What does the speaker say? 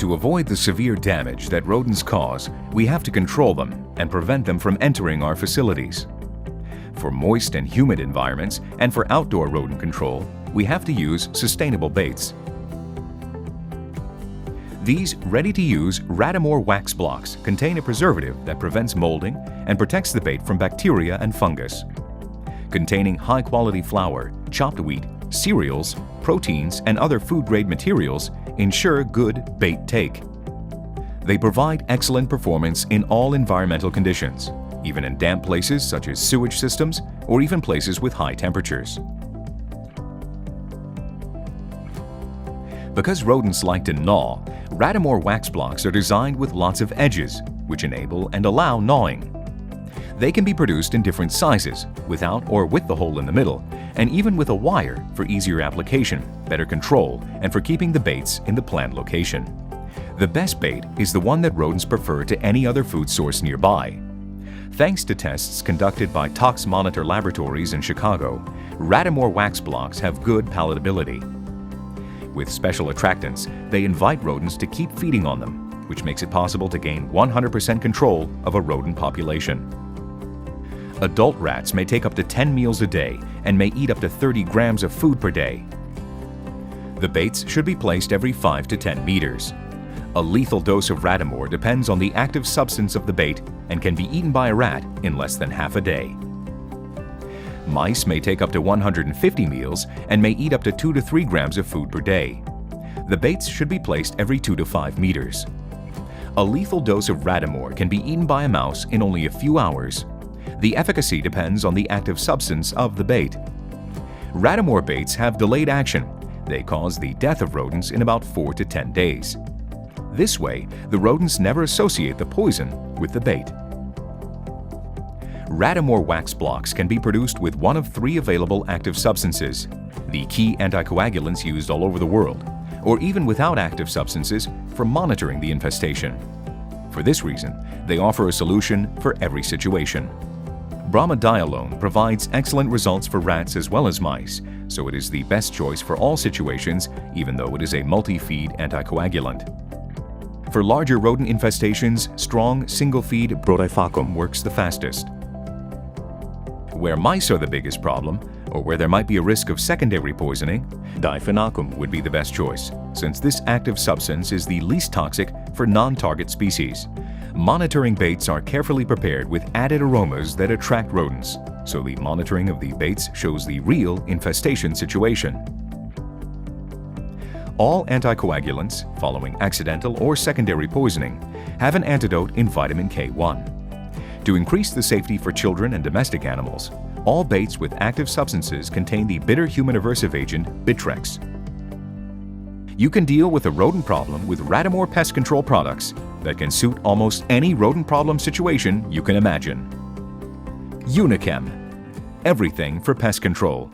To avoid the severe damage that rodents cause, we have to control them and prevent them from entering our facilities. For moist and humid environments and for outdoor rodent control, we have to use sustainable baits. These ready-to-use RATIMOR Wax Blocks contain a preservative that prevents molding and protects the bait from bacteria and fungus. Containing high-quality flour, chopped wheat, cereals, proteins, and other food-grade materials ensure good bait take. They provide excellent performance in all environmental conditions, even in damp places such as sewage systems or even places with high temperatures. Because rodents like to gnaw, RATIMOR Wax Blocks are designed with lots of edges, which enable and allow gnawing. They can be produced in different sizes, without or with the hole in the middle, and even with a wire for easier application, better control, and for keeping the baits in the planned location. The best bait is the one that rodents prefer to any other food source nearby. Thanks to tests conducted by Tox Monitor Laboratories in Chicago, RATIMOR Wax Blocks have good palatability. With special attractants, they invite rodents to keep feeding on them, which makes it possible to gain 100% control of a rodent population. Adult rats may take up to 10 meals a day and may eat up to 30 grams of food per day. The baits should be placed every 5 to 10 meters. A lethal dose of RATIMOR depends on the active substance of the bait and can be eaten by a rat in less than half a day. Mice may take up to 150 meals and may eat up to 2 to 3 grams of food per day. The baits should be placed every 2 to 5 meters. A lethal dose of RATIMOR can be eaten by a mouse in only a few hours. The efficacy depends on the active substance of the bait. RATIMOR baits have delayed action. They cause the death of rodents in about 4 to 10 days. This way, the rodents never associate the poison with the bait. RATIMOR Wax Blocks can be produced with one of 3 available active substances, the key anticoagulants used all over the world, or even without active substances for monitoring the infestation. For this reason, they offer a solution for every situation. Bromadiolone provides excellent results for rats as well as mice, so it is the best choice for all situations, even though it is a multi-feed anticoagulant. For larger rodent infestations, strong single-feed bromidifacum works the fastest. Where mice are the biggest problem, or where there might be a risk of secondary poisoning, difenacum would be the best choice, since this active substance is the least toxic for non-target species. Monitoring baits are carefully prepared with added aromas that attract rodents, so the monitoring of the baits shows the real infestation situation. All anticoagulants, following accidental or secondary poisoning, have an antidote in vitamin K1. To increase the safety for children and domestic animals, all baits with active substances contain the bitter human-aversive agent Bitrex. You can deal with a rodent problem with RATIMOR pest control products that can suit almost any rodent problem situation you can imagine. Unichem. Everything for pest control.